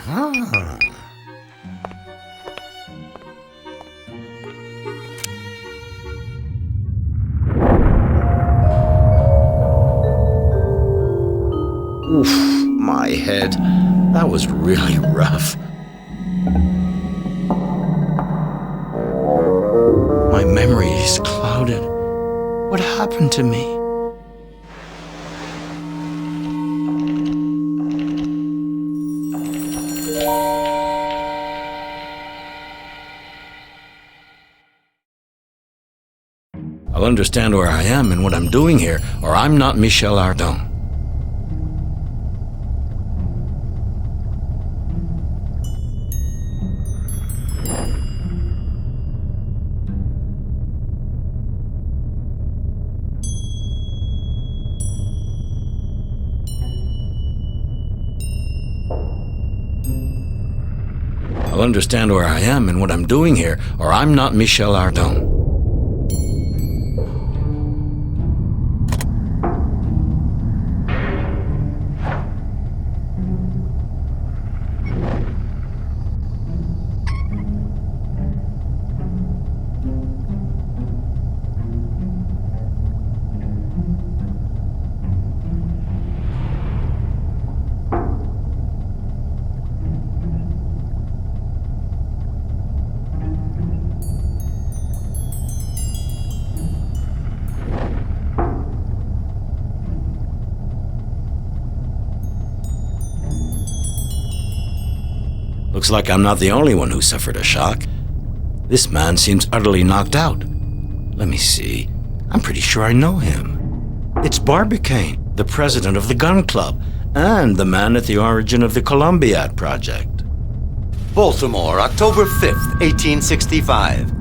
Ah. Oof, my head. That was really rough. My memory is clouded. What happened to me? I'll understand where I am and what I'm doing here, or I'm not Michel Ardan. I'll understand where I am and what I'm doing here, or I'm not Michel Ardan. Looks like I'm not the only one who suffered a shock. This man seems utterly knocked out. Let me see. I'm pretty sure I know him. It's Barbicane, the president of the gun club, and the man at the origin of the Columbiad project. Baltimore, October 5th, 1865.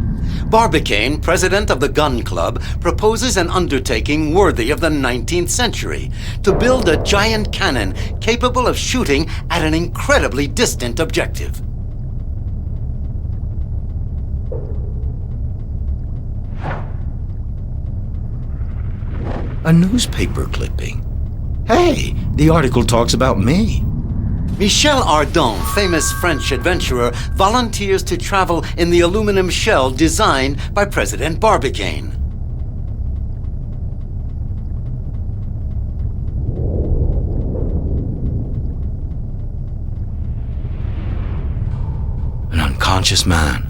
Barbicane, president of the gun club, proposes an undertaking worthy of the 19th century to build a giant cannon capable of shooting at an incredibly distant objective. A newspaper clipping. Hey, the article talks about me. Michel Ardan, famous French adventurer, volunteers to travel in the aluminum shell designed by President Barbicane. An unconscious man.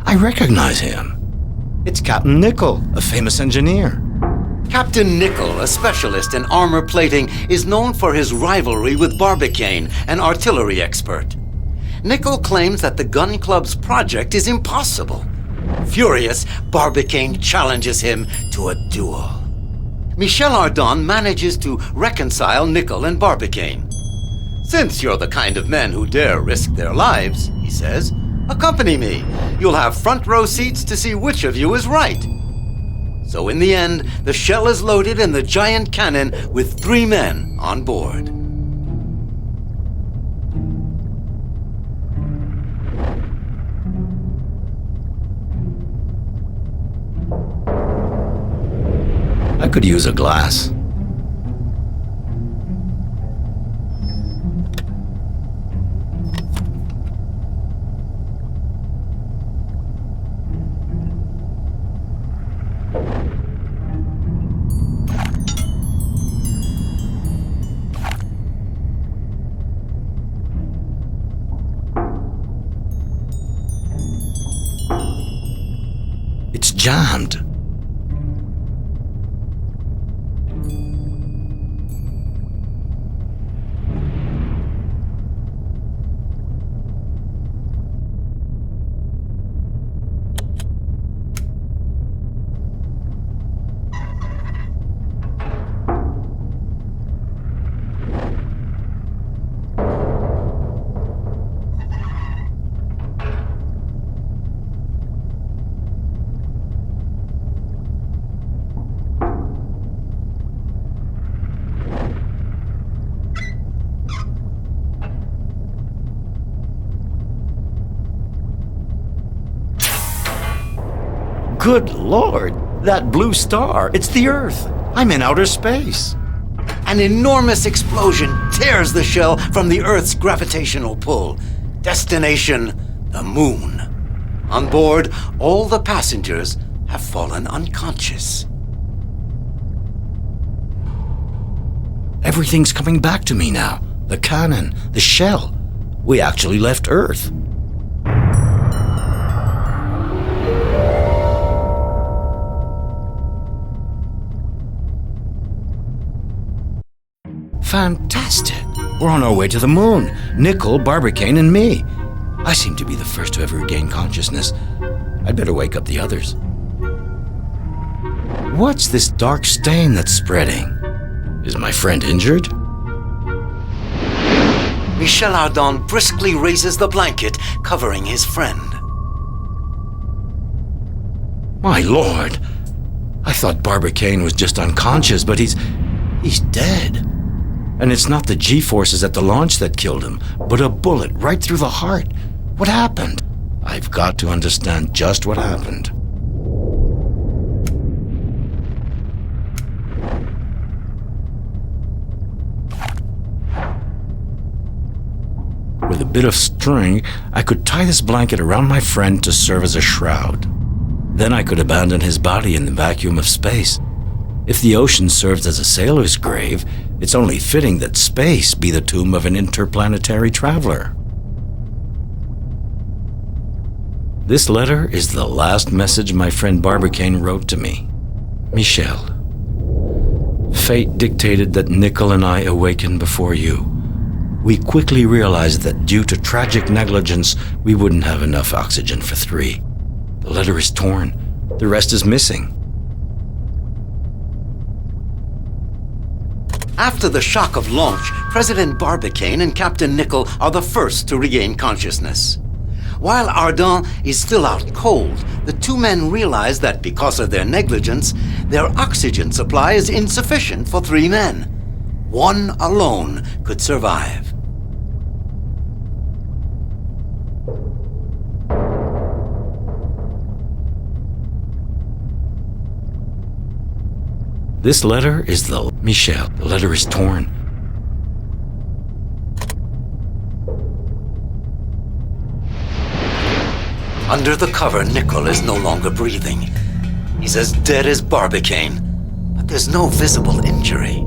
I recognize him. It's Captain Nickel, a famous engineer. Captain Nickel, a specialist in armor plating, is known for his rivalry with Barbicane, an artillery expert. Nickel claims that the gun club's project is impossible. Furious, Barbicane challenges him to a duel. Michel Ardan manages to reconcile Nickel and Barbicane. "Since you're the kind of men who dare risk their lives," he says, "accompany me. You'll have front row seats to see which of you is right." So in the end, the shell is loaded in the giant cannon with 3 men on board. I could use a glass. It's jammed. Good Lord, that blue star, it's the Earth. I'm in outer space. An An enormous explosion tears the shell from the Earth's gravitational pull. Destination, the moon. On board, all the passengers have fallen unconscious. Everything's coming back to me now. The cannon, the shell. We actually left Earth. Fantastic. We're on our way to the moon. Nickel, Barbicane, and me. I seem to be the first to ever regain consciousness. I'd better wake up the others. What's this dark stain that's spreading? Is my friend injured? Michel Ardan briskly raises the blanket, covering his friend. My lord! I thought Barbicane was just unconscious, but he's dead. And it's not the G-forces at the launch that killed him, but a bullet right through the heart. What happened? I've got to understand just what happened. With a bit of string, I could tie this blanket around my friend to serve as a shroud. Then I could abandon his body in the vacuum of space. If the ocean serves as a sailor's grave, it's only fitting that space be the tomb of an interplanetary traveler. This letter is the last message my friend Barbicane wrote to me. Michel, fate dictated that Nickel and I awaken before you. We quickly realized that due to tragic negligence, we wouldn't have enough oxygen for 3. The letter is torn. The rest is missing. After the shock of launch, President Barbicane and Captain Nickel are the first to regain consciousness. While Ardan is still out cold, the two men realize that because of their negligence, their oxygen supply is insufficient for 3 men. One alone could survive. This letter is the... Michel, the letter is torn. Under the cover, Nickel is no longer breathing. He's as dead as Barbicane, but there's no visible injury.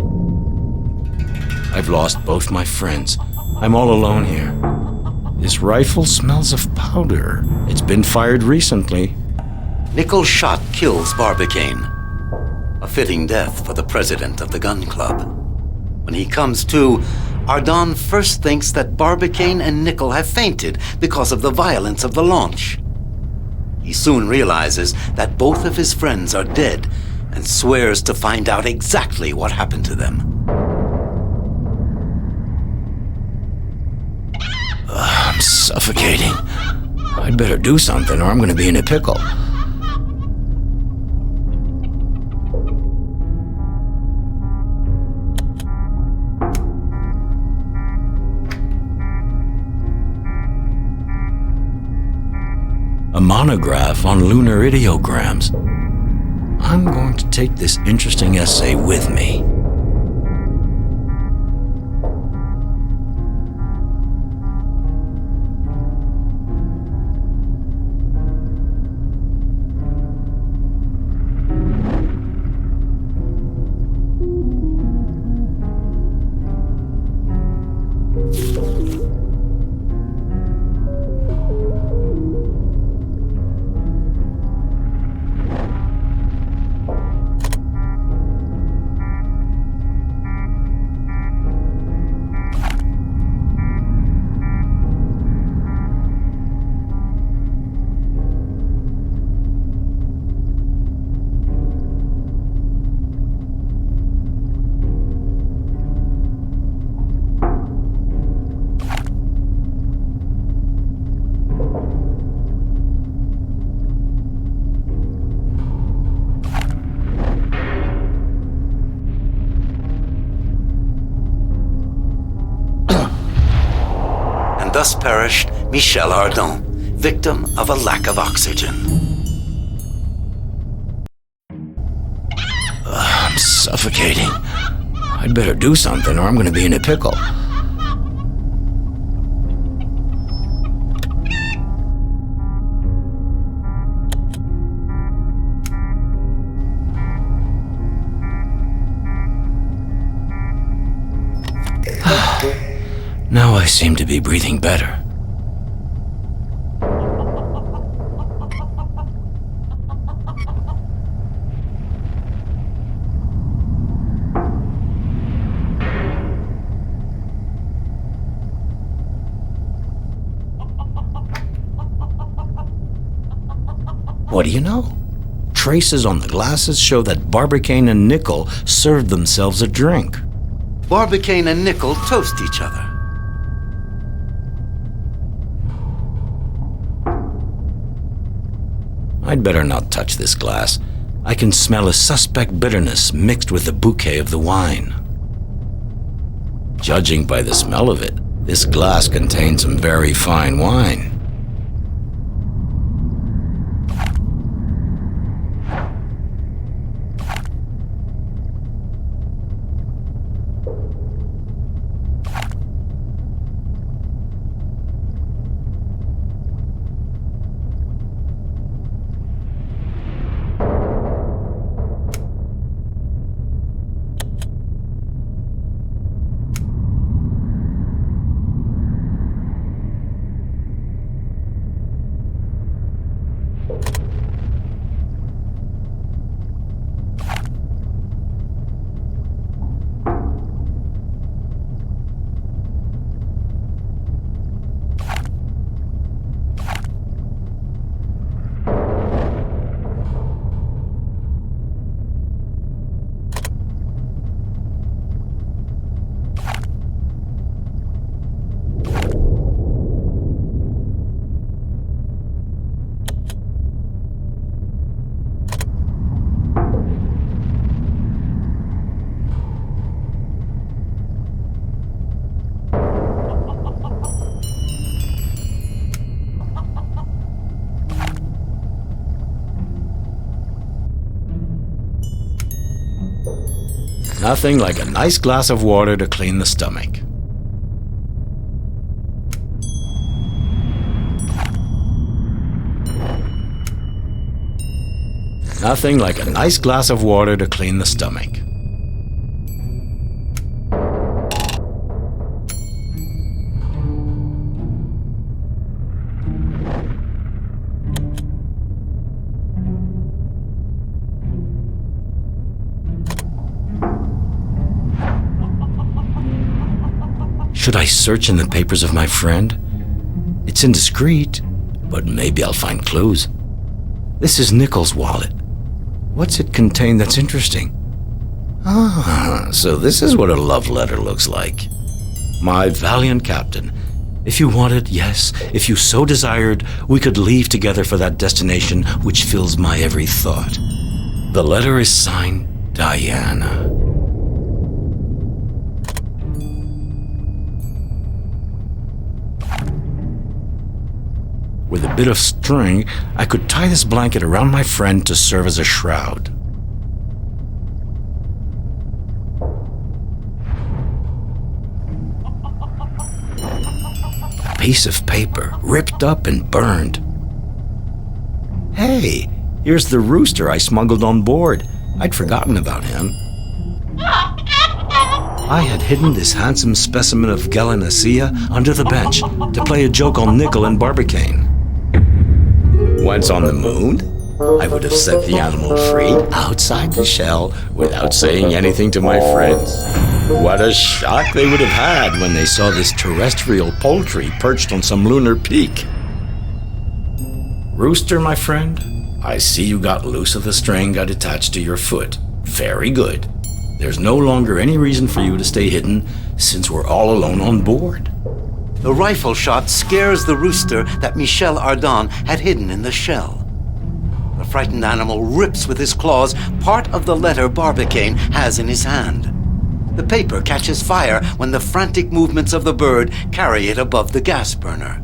I've lost both my friends. I'm all alone here. This rifle smells of powder. It's been fired recently. Nickel's shot kills Barbicane. A fitting death for the president of the gun club. When he comes to, Ardan first thinks that Barbicane and Nickel have fainted because of the violence of the launch. He soon realizes that both of his friends are dead and swears to find out exactly what happened to them. I'm suffocating. I'd better do something or I'm going to be in a pickle. A monograph on lunar ideograms. I'm going to take this interesting essay with me. Thus perished Michel Ardan, victim of a lack of oxygen. I'm suffocating. I'd better do something or I'm going to be in a pickle. Now I seem to be breathing better. What do you know? Traces on the glasses show that Barbicane and Nickel served themselves a drink. Barbicane and Nickel toast each other. I'd better not touch this glass. I can smell a suspect bitterness mixed with the bouquet of the wine. Judging by the smell of it, this glass contains some very fine wine. Nothing like a nice glass of water to clean the stomach. Nothing like a nice glass of water to clean the stomach. Should I search in the papers of my friend? It's indiscreet, but maybe I'll find clues. This is Nickel's wallet. What's it contain that's interesting? Ah, so this is what a love letter looks like. My valiant captain, if you wanted, yes, if you so desired, we could leave together for that destination which fills my every thought. The letter is signed Diana. With a bit of string, I could tie this blanket around my friend to serve as a shroud. A piece of paper, ripped up and burned. Hey, here's the rooster I smuggled on board. I'd forgotten about him. I had hidden this handsome specimen of Gallinaceae under the bench to play a joke on Nickel and Barbicane. Once on the moon, I would have set the animal free outside the shell without saying anything to my friends. What a shock they would have had when they saw this terrestrial poultry perched on some lunar peak. Rooster, my friend, I see you got loose of the string got attached to your foot. Very good. There's no longer any reason for you to stay hidden since we're all alone on board. The rifle shot scares the rooster that Michel Ardan had hidden in the shell. The frightened animal rips with his claws part of the letter Barbicane has in his hand. The paper catches fire when the frantic movements of the bird carry it above the gas burner.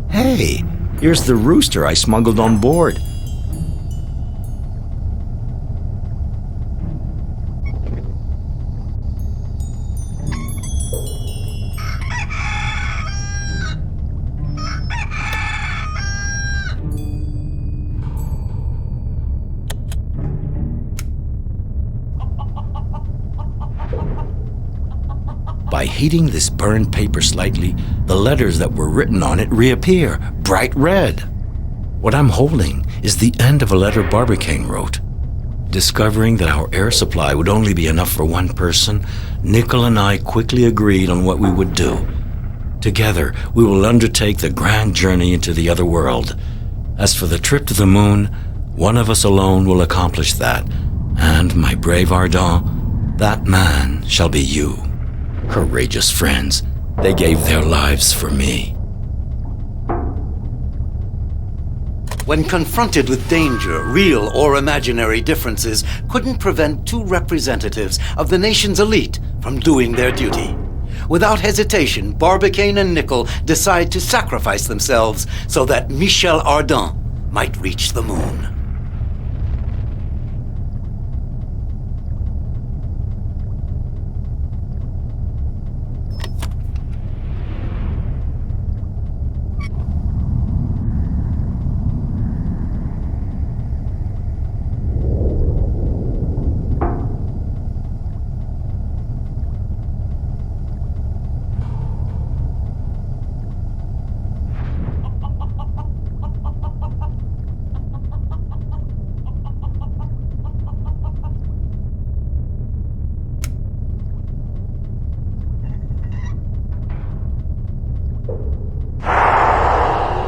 Hey, here's the rooster I smuggled on board. By heating this burned paper slightly, the letters that were written on it reappear, bright red. What I'm holding is the end of a letter Barbicane wrote. Discovering that our air supply would only be enough for one person, Nickel and I quickly agreed on what we would do. Together, we will undertake the grand journey into the other world. As for the trip to the moon, one of us alone will accomplish that. And, my brave Ardan, that man shall be you. Courageous friends, they gave their lives for me. When confronted with danger, real or imaginary differences couldn't prevent two representatives of the nation's elite from doing their duty. Without hesitation, Barbicane and Nickel decide to sacrifice themselves so that Michel Ardan might reach the moon.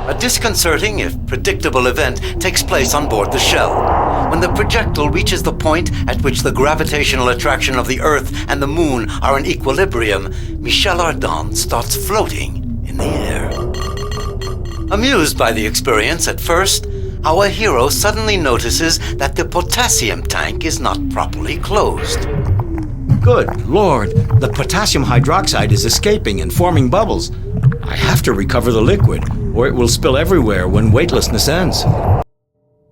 A disconcerting, if predictable, event takes place on board the shell. When the projectile reaches the point at which the gravitational attraction of the Earth and the Moon are in equilibrium, Michel Ardan starts floating in the air. Amused by the experience at first, our hero suddenly notices that the potassium tank is not properly closed. Good Lord, the potassium hydroxide is escaping and forming bubbles. I have to recover the liquid, or it will spill everywhere when weightlessness ends.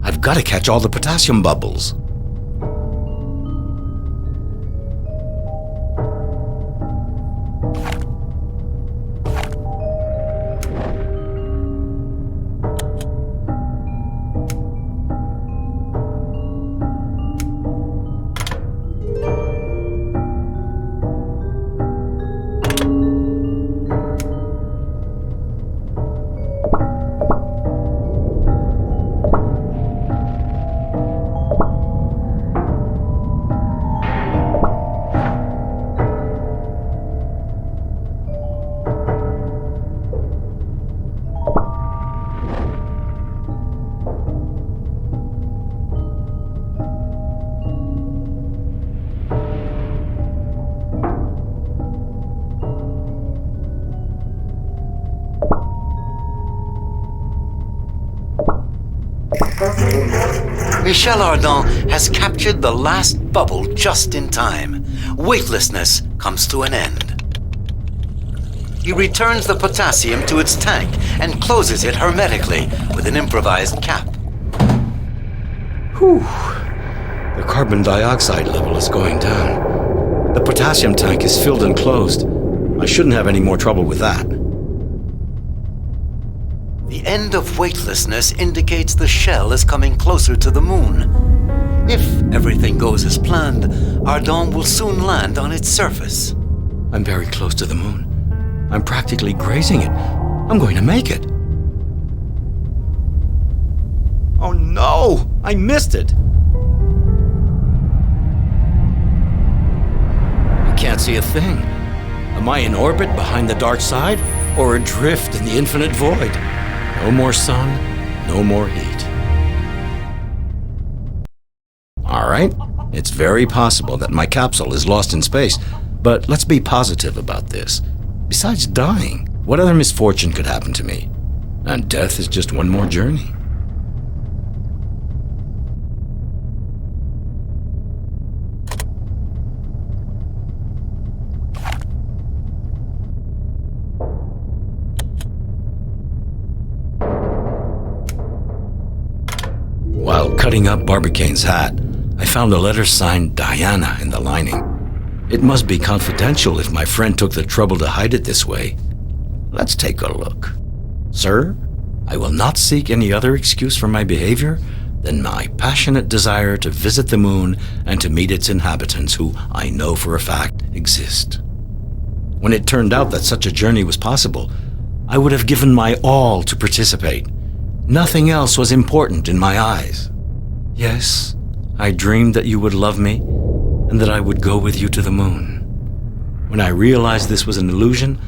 I've got to catch all the potassium bubbles. Michel Ardan has captured the last bubble just in time. Weightlessness comes to an end. He returns the potassium to its tank and closes it hermetically with an improvised cap. Whew. The carbon dioxide level is going down. The potassium tank is filled and closed. I shouldn't have any more trouble with that. The end of weightlessness indicates the shell is coming closer to the moon. If everything goes as planned, Ardan will soon land on its surface. I'm very close to the moon. I'm practically grazing it. I'm going to make it. Oh no! I missed it! I can't see a thing. Am I in orbit behind the dark side, or adrift in the infinite void? No more sun, no more heat. All right, it's very possible that my capsule is lost in space, but let's be positive about this. Besides dying, what other misfortune could happen to me? And death is just one more journey. While cutting up Barbicane's hat, I found a letter signed Diana in the lining. It must be confidential if my friend took the trouble to hide it this way. Let's take a look. Sir, I will not seek any other excuse for my behavior than my passionate desire to visit the moon and to meet its inhabitants, who I know for a fact exist. When it turned out that such a journey was possible, I would have given my all to participate. Nothing else was important in my eyes. Yes, I dreamed that you would love me and that I would go with you to the moon. When I realized this was an illusion,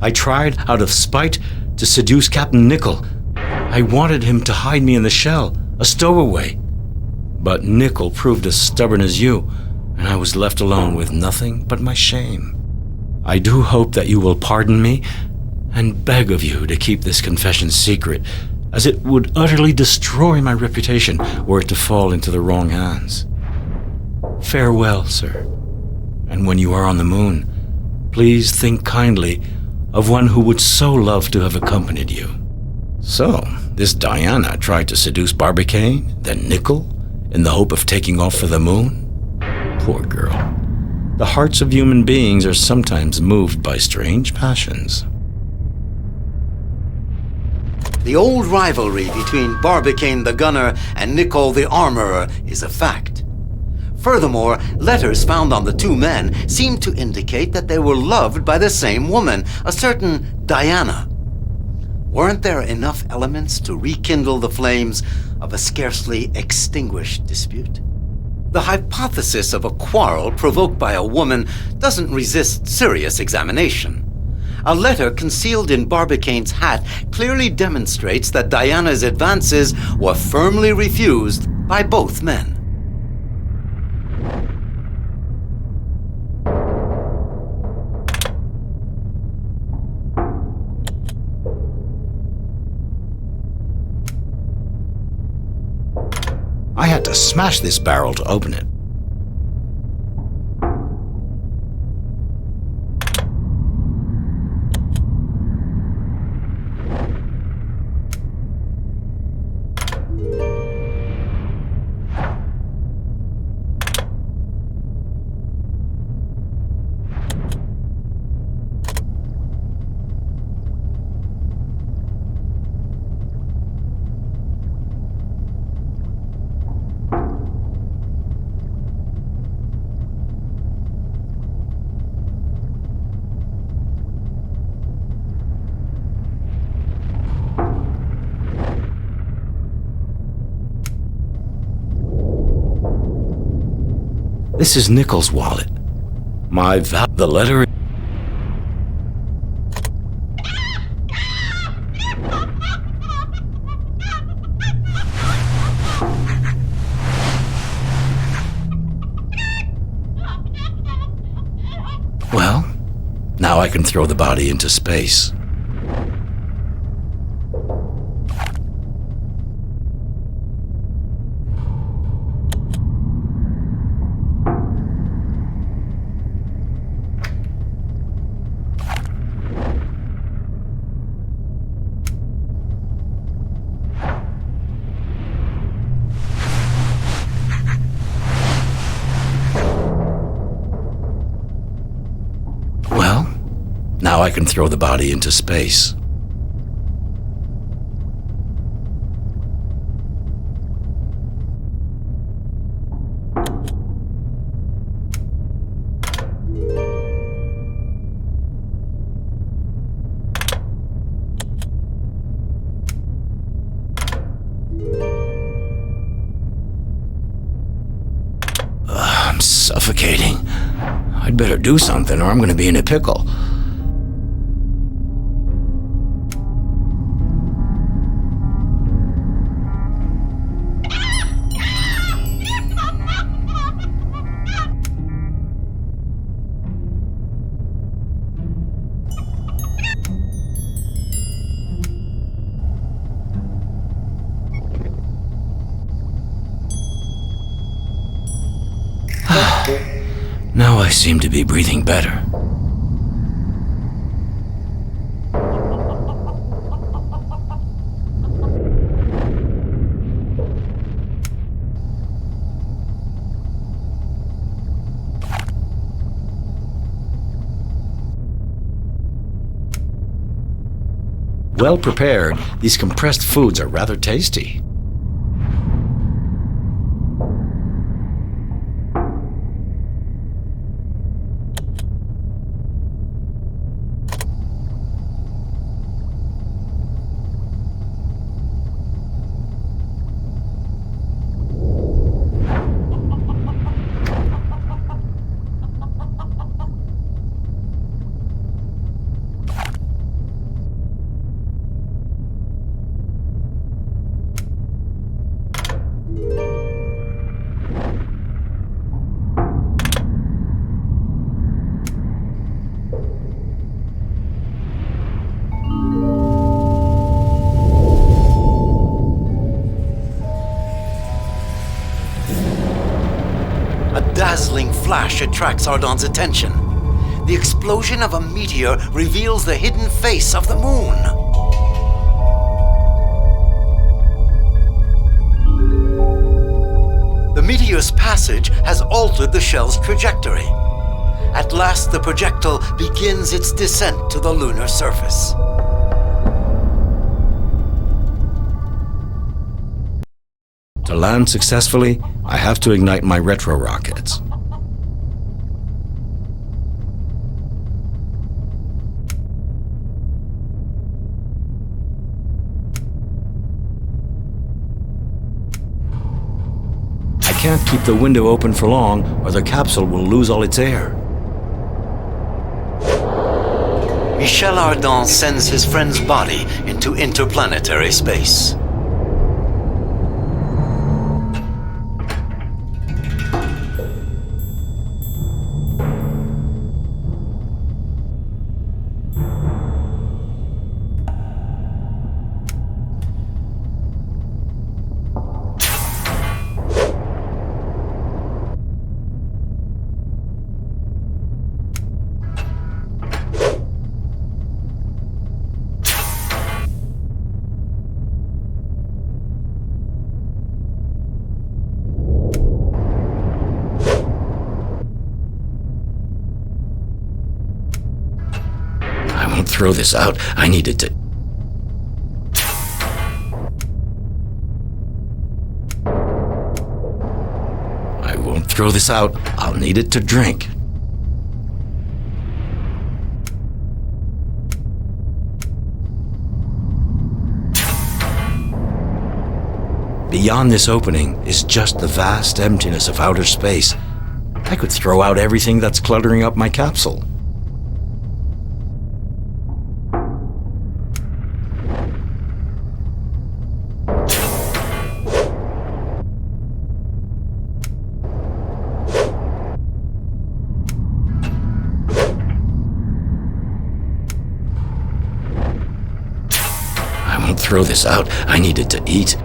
I tried, out of spite, to seduce Captain Nickel. I wanted him to hide me in the shell, a stowaway. But Nickel proved as stubborn as you, and I was left alone with nothing but my shame. I do hope that you will pardon me and beg of you to keep this confession secret, as it would utterly destroy my reputation were it to fall into the wrong hands. Farewell, sir. And when you are on the moon, please think kindly of one who would so love to have accompanied you. So, this Diana tried to seduce Barbicane, then Nickel, in the hope of taking off for the moon? Poor girl. The hearts of human beings are sometimes moved by strange passions. The old rivalry between Barbicane the gunner and Nickel the armorer is a fact. Furthermore, letters found on the two men seem to indicate that they were loved by the same woman, a certain Diana. Weren't there enough elements to rekindle the flames of a scarcely extinguished dispute? The hypothesis of a quarrel provoked by a woman doesn't resist serious examination. A letter concealed in Barbicane's hat clearly demonstrates that Diana's advances were firmly refused by both men. I had to smash this barrel to open it. This is Nickel's wallet. The letter... Well, now I can throw the body into space. Now I can throw the body into space. I'm suffocating. I'd better do something or I'm going to be in a pickle. Now I seem to be breathing better. Well prepared, these compressed foods are rather tasty. flash attracts Ardan's attention. The explosion of a meteor reveals the hidden face of the moon. The meteor's passage has altered the shell's trajectory. At last, the projectile begins its descent to the lunar surface. To land successfully, I have to ignite my retro rockets. I can't keep the window open for long, or the capsule will lose all its air. Michel Ardan sends his friend's body into interplanetary space. Throw this out. I needed to... I won't throw this out. I'll need it to drink. Beyond this opening is just the vast emptiness of outer space. I could throw out everything that's cluttering up my capsule. Throw this out. I needed to eat.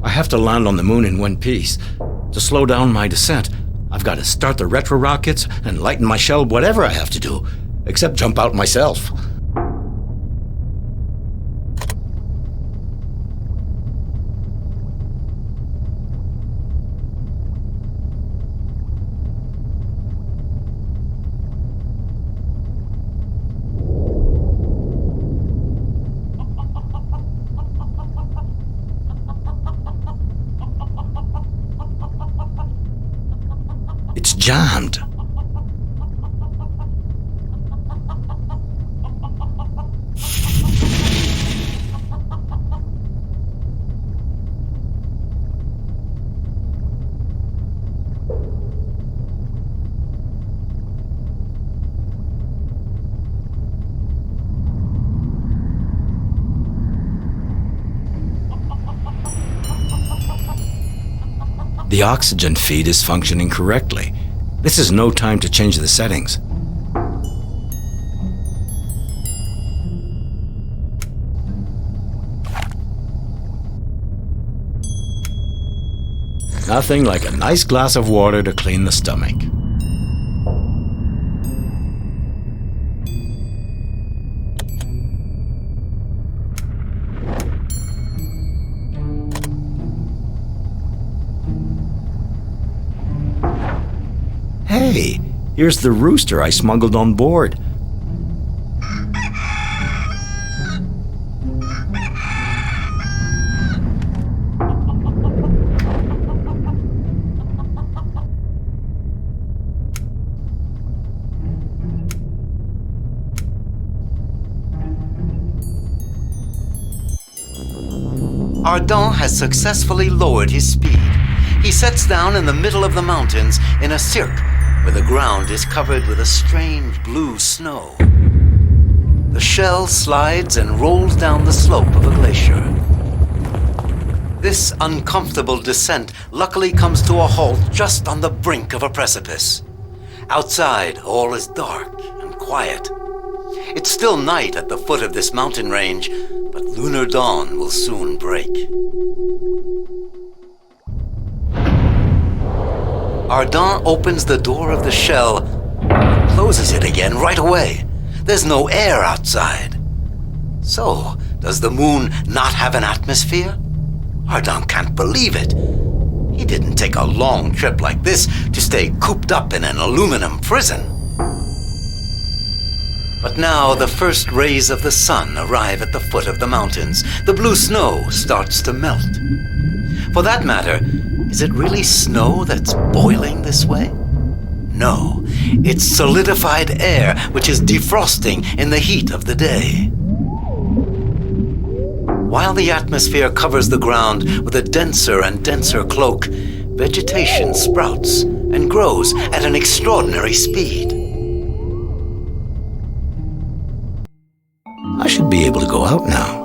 I have to land on the moon in one piece. To slow down my descent, I've got to start the retro rockets and lighten my shell, whatever I have to do, except jump out myself. It's jammed. The oxygen feed is functioning correctly. This is no time to change the settings. Nothing like a nice glass of water to clean the stomach. Hey, here's the rooster I smuggled on board. Ardan has successfully lowered his speed. He sets down in the middle of the mountains in a cirque where the ground is covered with a strange blue snow. The shell slides and rolls down the slope of a glacier. This uncomfortable descent luckily comes to a halt just on the brink of a precipice. Outside, all is dark and quiet. It's still night at the foot of this mountain range, but lunar dawn will soon break. Ardan opens the door of the shell and closes it again right away. There's no air outside. So, does the moon not have an atmosphere? Ardan can't believe it. He didn't take a long trip like this to stay cooped up in an aluminum prison. But now the first rays of the sun arrive at the foot of the mountains. The blue snow starts to melt. For that matter, is it really snow that's boiling this way? No, it's solidified air which is defrosting in the heat of the day. While the atmosphere covers the ground with a denser and denser cloak, vegetation sprouts and grows at an extraordinary speed. I should be able to go out now.